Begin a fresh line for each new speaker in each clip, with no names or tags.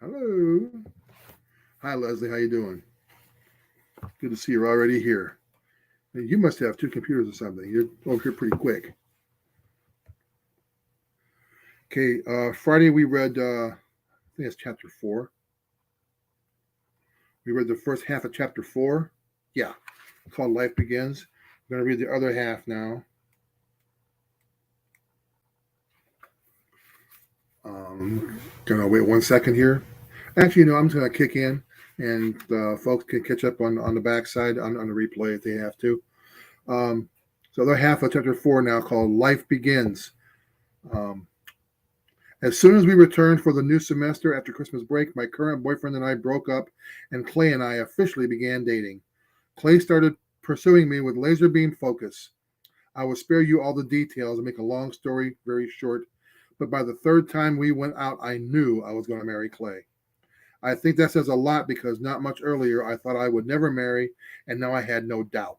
Hello. Hi, Leslie. How you doing? Good to see you're already here. You must have two computers or something. You're over here pretty quick. Okay. Friday we read. I think it's chapter 4. We read the first half of chapter 4. Yeah, called Life Begins. I'm going to read the other half now. Gonna wait 1 second here. Actually, I'm just gonna kick in, and folks can catch up on the backside on the replay if they have to. So the other half of chapter 4 now called Life Begins. Um, as soon as we returned for the new semester after Christmas break, my current boyfriend and I broke up, and Clay and I officially began dating. Clay started pursuing me with laser beam focus. I will spare you all the details and make a long story very short, but by the third time we went out, I knew I was going to marry Clay. I think that says a lot because not much earlier I thought I would never marry, and now I had no doubt.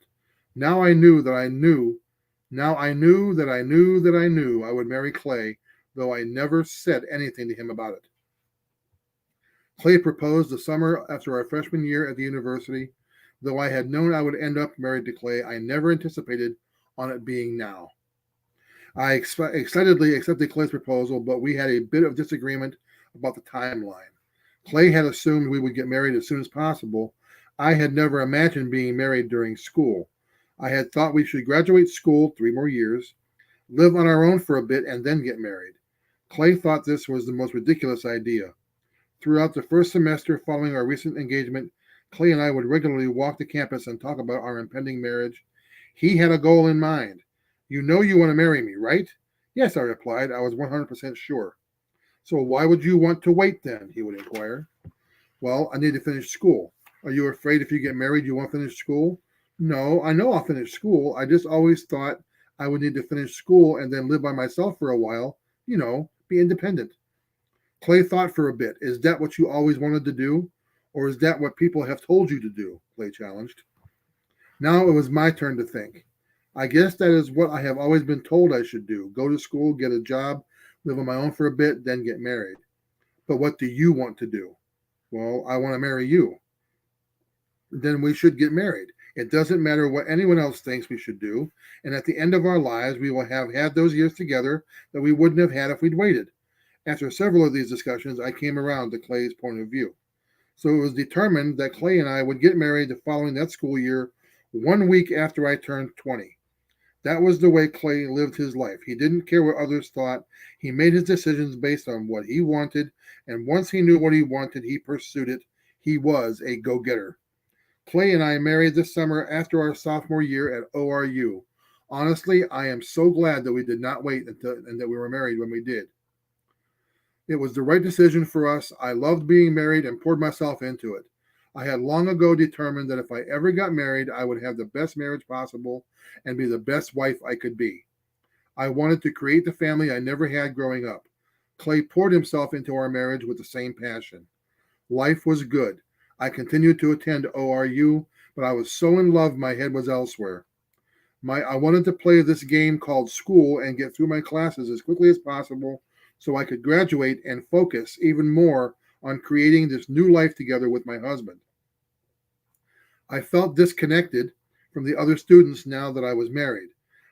Now I knew that I knew. Now I knew that I knew that I knew I would marry Clay, though I never said anything to him about it. Clay proposed the summer after our freshman year at the university. Though I had known I would end up married to Clay, I never anticipated on it being now. I excitedly accepted Clay's proposal, but we had a bit of disagreement about the timeline. Clay had assumed we would get married as soon as possible. I had never imagined being married during school. I had thought we should graduate school 3 more years, live on our own for a bit, and then get married. Clay thought this was the most ridiculous idea. Throughout the first semester following our recent engagement, Clay and I would regularly walk the campus and talk about our impending marriage. He had a goal in mind. You know you want to marry me, right? Yes, I replied. I was 100% sure. So why would you want to wait then? He would inquire. Well, I need to finish school. Are you afraid if you get married you won't finish school? No, I know I'll finish school. I just always thought I would need to finish school and then live by myself for a while, be independent. Clay thought for a bit. Is that what you always wanted to do? Or is that what people have told you to do? Clay challenged. Now it was my turn to think. I guess that is what I have always been told I should do. Go to school, get a job, live on my own for a bit, then get married. But what do you want to do? Well, I want to marry you. Then we should get married. It doesn't matter what anyone else thinks we should do. And at the end of our lives, we will have had those years together that we wouldn't have had if we'd waited. After several of these discussions, I came around to Clay's point of view. So it was determined that Clay and I would get married the following that school year, 1 week after I turned 20. That was the way Clay lived his life. He didn't care what others thought. He made his decisions based on what he wanted, and once he knew what he wanted, he pursued it. He was a go-getter. Clay and I married this summer after our sophomore year at ORU. Honestly, I am so glad that we did not wait and that we were married when we did. It was the right decision for us. I loved being married and poured myself into it. I had long ago determined that if I ever got married, I would have the best marriage possible and be the best wife I could be. I wanted to create the family I never had growing up. Clay poured himself into our marriage with the same passion. Life was good. I continued to attend ORU, but I was so in love my head was elsewhere. I wanted to play this game called school and get through my classes as quickly as possible so I could graduate and focus even more on creating this new life together with my husband. I felt disconnected from the other students now that I was married.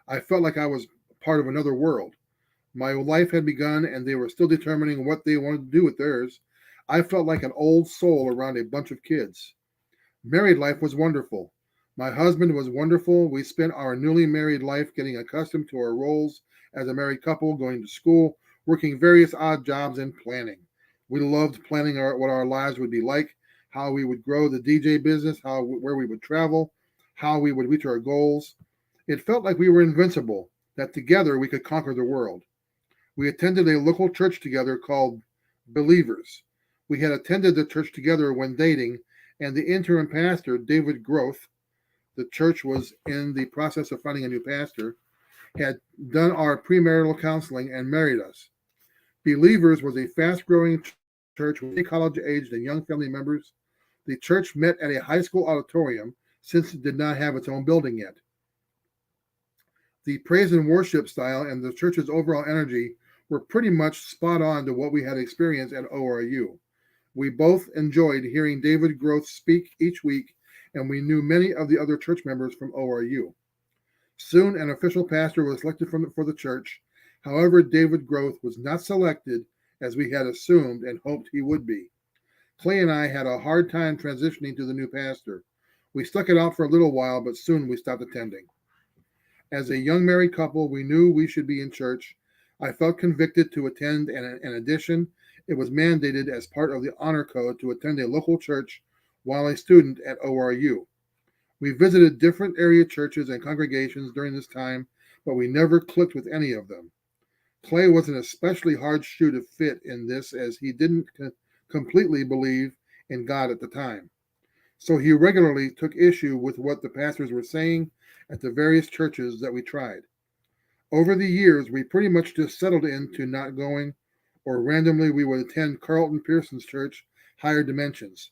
I felt like I was part of another world. My life had begun and they were still determining what they wanted to do with theirs. I felt like an old soul around a bunch of kids. Married life was wonderful. My husband was wonderful. We spent our newly married life getting accustomed to our roles as a married couple, going to school, working various odd jobs, and planning. We loved planning what our lives would be like, how we would grow the DJ business, where we would travel, how we would reach our goals. It felt like we were invincible, that together we could conquer the world. We attended a local church together called Believers. We had attended the church together when dating, and the interim pastor, David Groth, the church was in the process of finding a new pastor, had done our premarital counseling and married us. Believers was a fast-growing church with college-aged and young family members. The church met at a high school auditorium since it did not have its own building yet. The praise and worship style and the church's overall energy were pretty much spot on to what we had experienced at ORU. We both enjoyed hearing David Groth speak each week, and we knew many of the other church members from ORU. Soon, an official pastor was selected for the church. However, David Groth was not selected as we had assumed and hoped he would be. Clay and I had a hard time transitioning to the new pastor. We stuck it out for a little while, but soon we stopped attending. As a young married couple, we knew we should be in church. I felt convicted to attend, and in addition, it was mandated as part of the honor code to attend a local church while a student at ORU. We visited different area churches and congregations during this time, but we never clicked with any of them. Clay was an especially hard shoe to fit in this, as he didn't completely believe in God at the time. So he regularly took issue with what the pastors were saying at the various churches that we tried. Over the years, we pretty much just settled into not going, or randomly we would attend Carlton Pearson's church, Higher Dimensions.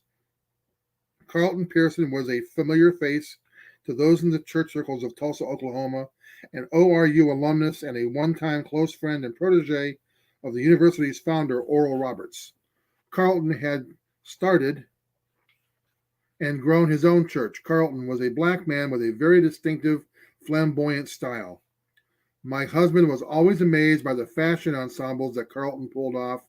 Carlton Pearson was a familiar face to those in the church circles of Tulsa, Oklahoma, an ORU alumnus and a one-time close friend and protege of the university's founder, Oral Roberts. Carlton had started and grown his own church. Carlton was a black man with a very distinctive, flamboyant style. My husband was always amazed by the fashion ensembles that Carlton pulled off.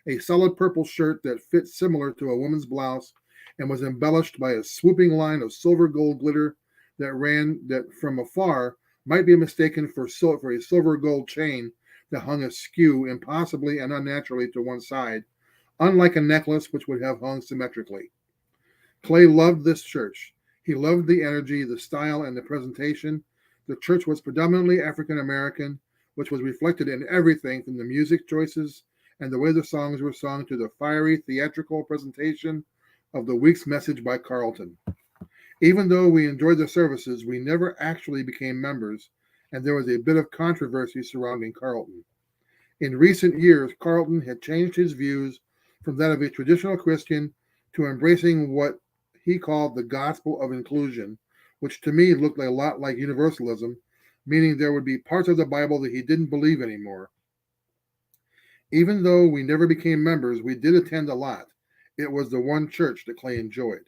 A solid purple shirt that fit similar to a woman's blouse and was embellished by a swooping line of silver gold glitter that from afar might be mistaken for a silver gold chain that hung askew impossibly and unnaturally to one side, unlike a necklace which would have hung symmetrically. Clay loved this church. He loved the energy, the style, and the presentation. The church was predominantly African American, which was reflected in everything from the music choices and the way the songs were sung to the fiery theatrical presentation of the week's message by Carlton. Even though we enjoyed the services, we never actually became members, and there was a bit of controversy surrounding Carlton. In recent years, Carlton had changed his views from that of a traditional Christian to embracing what he called the gospel of inclusion, which to me looked a lot like universalism, meaning there would be parts of the Bible that he didn't believe anymore. Even though we never became members, we did attend a lot. It was the one church that Clay enjoyed.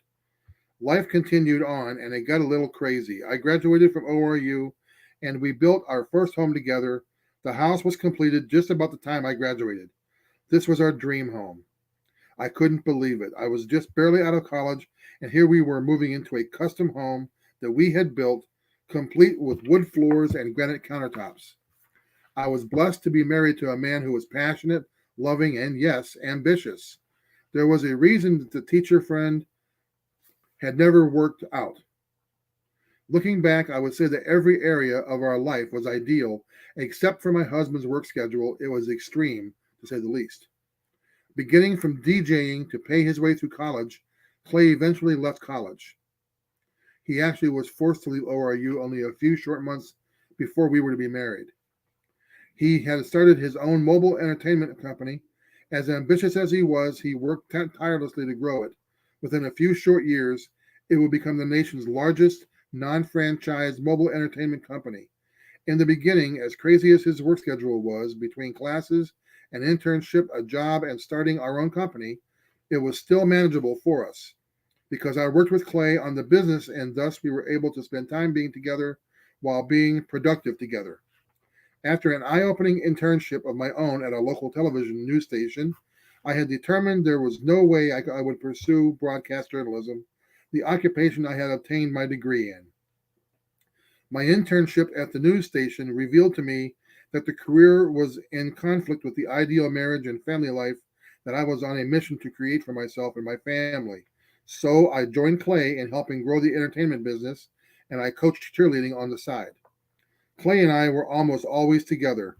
Life continued on, and it got a little crazy. I graduated from ORU, and we built our first home together. The house was completed just about the time I graduated. This was our dream home. I couldn't believe it. I was just barely out of college, and here we were moving into a custom home that we had built, complete with wood floors and granite countertops. I was blessed to be married to a man who was passionate, loving, and yes, ambitious. There was a reason that the teacher friend had never worked out. Looking back, I would say that every area of our life was ideal, except for my husband's work schedule. It was extreme, to say the least. Beginning from DJing to pay his way through college, Clay eventually left college. He actually was forced to leave ORU only a few short months before we were to be married. He had started his own mobile entertainment company. As ambitious as he was, he worked tirelessly to grow it. Within a few short years, it would become the nation's largest non-franchised mobile entertainment company. In the beginning, as crazy as his work schedule was, between classes, an internship, a job, and starting our own company, it was still manageable for us. Because I worked with Clay on the business, and thus we were able to spend time being together while being productive together. After an eye-opening internship of my own at a local television news station, I had determined there was no way I would pursue broadcast journalism, the occupation I had obtained my degree in. My internship at the news station revealed to me that the career was in conflict with the ideal marriage and family life that I was on a mission to create for myself and my family. So I joined Clay in helping grow the entertainment business, and I coached cheerleading on the side. Clay and I were almost always together.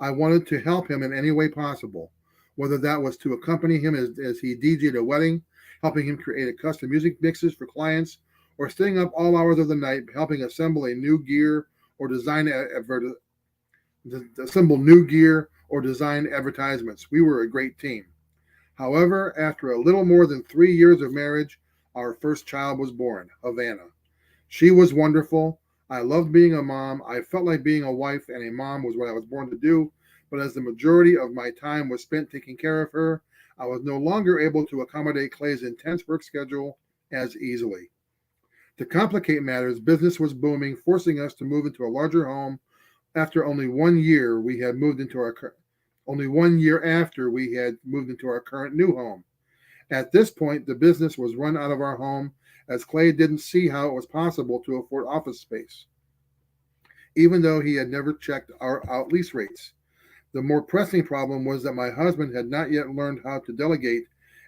I wanted to help him in any way possible, whether that was to accompany him as he DJ'd a wedding, helping him create custom music mixes for clients, or staying up all hours of the night helping assemble new gear or design advertisements. We were a great team. However, after a little more than 3 years of marriage, our first child was born, Havana. She was wonderful. I loved being a mom. I felt like being a wife and a mom was what I was born to do, but as the majority of my time was spent taking care of her, I was no longer able to accommodate Clay's intense work schedule as easily. To complicate matters, business was booming, forcing us to move into a larger home after only 1 year we had moved into our only 1 year after we had moved into our current new home. At this point, the business was run out of our home as Clay didn't see how it was possible to afford office space, even though he had never checked our out lease rates. The more pressing problem was that my husband had not yet learned how to delegate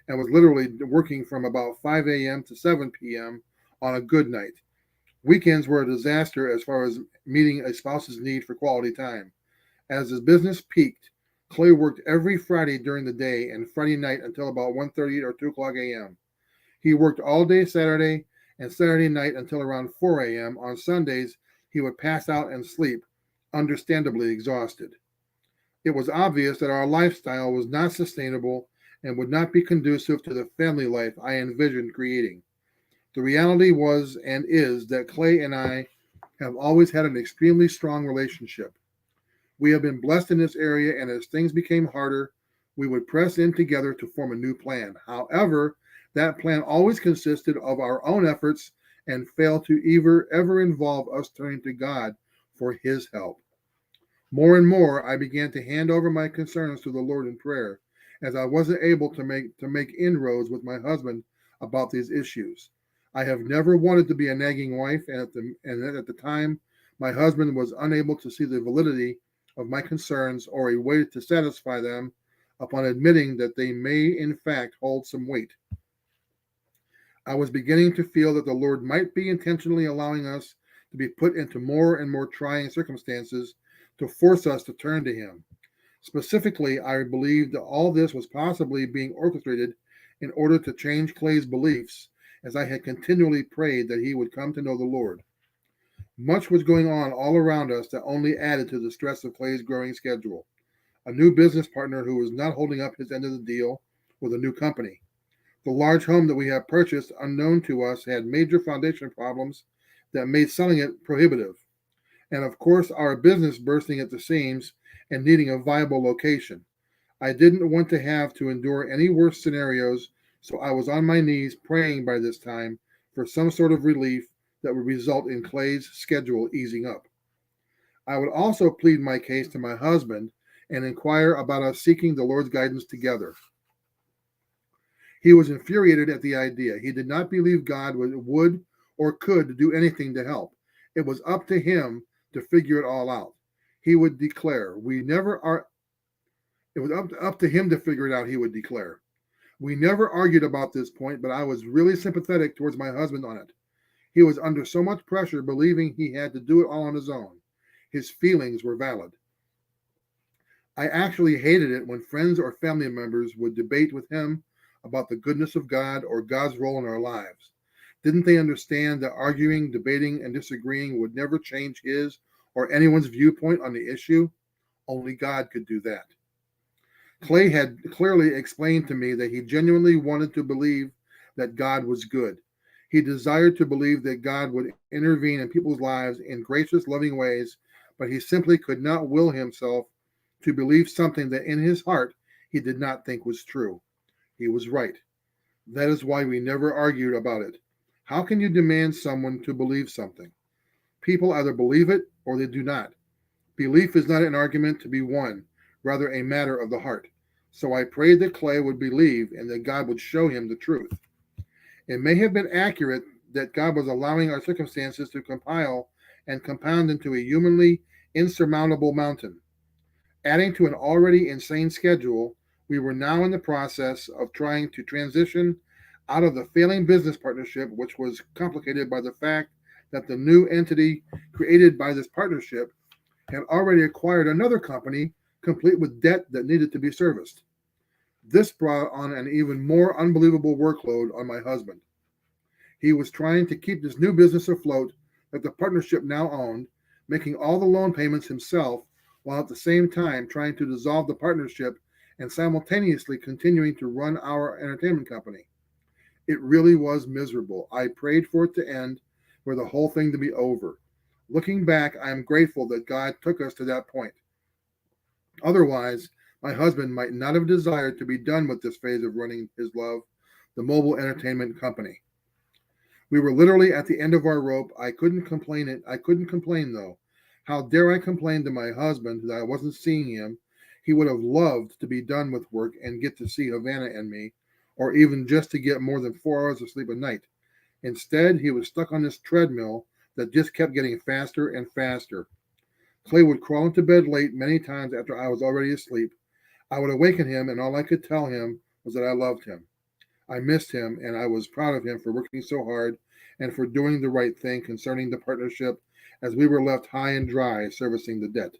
and was literally working from about 5 a.m. to 7 p.m. on a good night. Weekends were a disaster as far as meeting a spouse's need for quality time. As his business peaked, Clay worked every Friday during the day and Friday night until about 1:30 or 2 o'clock a.m. He worked all day Saturday and Saturday night until around 4 a.m. On Sundays, he would pass out and sleep, understandably exhausted. It was obvious that our lifestyle was not sustainable and would not be conducive to the family life I envisioned creating. The reality was and is that Clay and I have always had an extremely strong relationship. We have been blessed in this area, and as things became harder, we would press in together to form a new plan. However, that plan always consisted of our own efforts and failed to ever involve us turning to God for His help. More and more, I began to hand over my concerns to the Lord in prayer, as I wasn't able to make inroads with my husband about these issues. I have never wanted to be a nagging wife, and at the time, my husband was unable to see the validity of my concerns or a way to satisfy them upon admitting that they may in fact hold some weight. I was beginning to feel that the Lord might be intentionally allowing us to be put into more and more trying circumstances to force us to turn to Him. Specifically, I believed that all this was possibly being orchestrated in order to change Clay's beliefs, as I had continually prayed that he would come to know the Lord. Much was going on all around us that only added to the stress of Clay's growing schedule. A new business partner who was not holding up his end of the deal with a new company. The large home that we had purchased, unknown to us, had major foundation problems that made selling it prohibitive. And of course, our business bursting at the seams and needing a viable location. I didn't want to have to endure any worse scenarios, so I was on my knees praying by this time for some sort of relief that would result in Clay's schedule easing up. I would also plead my case to my husband and inquire about us seeking the Lord's guidance together. He was infuriated at the idea. He did not believe God would or could do anything to help. It was up to him to figure it all out. He would declare, "We never are." It was up to him to figure it out, he would declare. We never argued about this point, but I was really sympathetic towards my husband on it. He was under so much pressure, believing he had to do it all on his own. His feelings were valid. I actually hated it when friends or family members would debate with him about the goodness of God or God's role in our lives. Didn't they understand that arguing, debating, and disagreeing would never change his or anyone's viewpoint on the issue? Only God could do that. Clay had clearly explained to me that he genuinely wanted to believe that God was good. He desired to believe that God would intervene in people's lives in gracious, loving ways, but he simply could not will himself to believe something that in his heart he did not think was true. He was right. That is why we never argued about it. How can you demand someone to believe something? People either believe it or they do not. Belief is not an argument to be won, rather a matter of the heart. So I prayed that Clay would believe and that God would show him the truth. It may have been accurate that God was allowing our circumstances to compile and compound into a humanly insurmountable mountain. Adding to an already insane schedule, we were now in the process of trying to transition out of the failing business partnership, which was complicated by the fact that the new entity created by this partnership had already acquired another company complete with debt that needed to be serviced. This brought on an even more unbelievable workload on my husband. He was trying to keep this new business afloat that the partnership now owned, making all the loan payments himself, while at the same time trying to dissolve the partnership and simultaneously continuing to run our entertainment company. It really was miserable. I prayed for it to end, for the whole thing to be over. Looking back, I am grateful that God took us to that point. Otherwise, My husband might not have desired to be done with this phase of running his love, the mobile entertainment company. We were literally at the end of our rope. I couldn't complain though. How dare I complain to my husband that I wasn't seeing him? He would have loved to be done with work and get to see Havana and me, or even just to get more than 4 hours of sleep a night. Instead, he was stuck on this treadmill that just kept getting faster and faster. Clay would crawl into bed late many times after I was already asleep. I would awaken him, and all I could tell him was that I loved him. I missed him, and I was proud of him for working so hard and for doing the right thing concerning the partnership as we were left high and dry servicing the debt.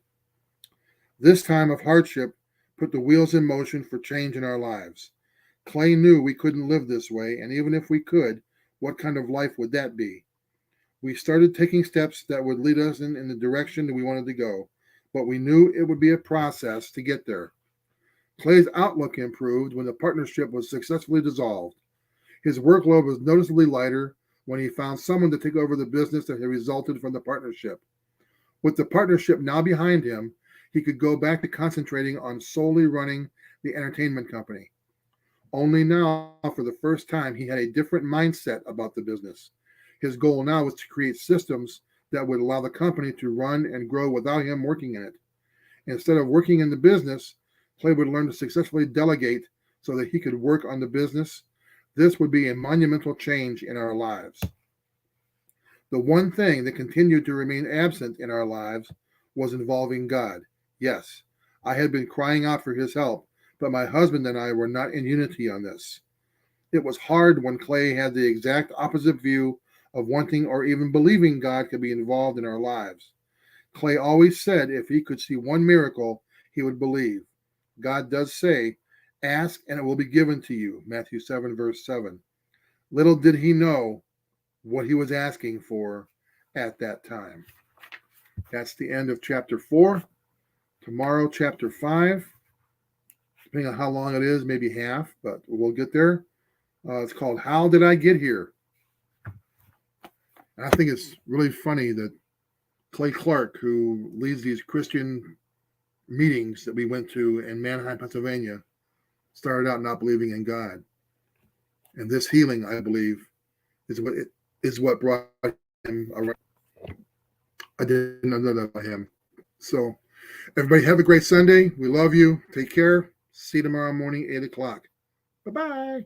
This time of hardship put the wheels in motion for change in our lives. Clay knew we couldn't live this way, and even if we could, what kind of life would that be? We started taking steps that would lead us in the direction that we wanted to go, but we knew it would be a process to get there. Clay's outlook improved when the partnership was successfully dissolved. His workload was noticeably lighter when he found someone to take over the business that had resulted from the partnership. With the partnership now behind him, he could go back to concentrating on solely running the entertainment company. Only now, for the first time, he had a different mindset about the business. His goal now was to create systems that would allow the company to run and grow without him working in it. Instead of working in the business, Clay would learn to successfully delegate so that he could work on the business. This would be a monumental change in our lives. The one thing that continued to remain absent in our lives was involving God. Yes, I had been crying out for his help, but my husband and I were not in unity on this. It was hard when Clay had the exact opposite view of wanting or even believing God could be involved in our lives. Clay always said if he could see one miracle, he would believe. God does say, "Ask and it will be given to you," Matthew 7, verse 7. Little did he know what he was asking for at that time. That's the end of chapter 4. Tomorrow, chapter 5. Depending on how long it is, maybe half, but we'll get there. It's called How Did I Get Here? And I think it's really funny that Clay Clark, who leads these Christian meetings that we went to in Manheim, Pennsylvania, started out not believing in God. And this healing, I believe, is what brought him around. I didn't know that about him. So, everybody have a great Sunday. We love you. Take care. See you tomorrow morning, 8 o'clock. Bye-bye.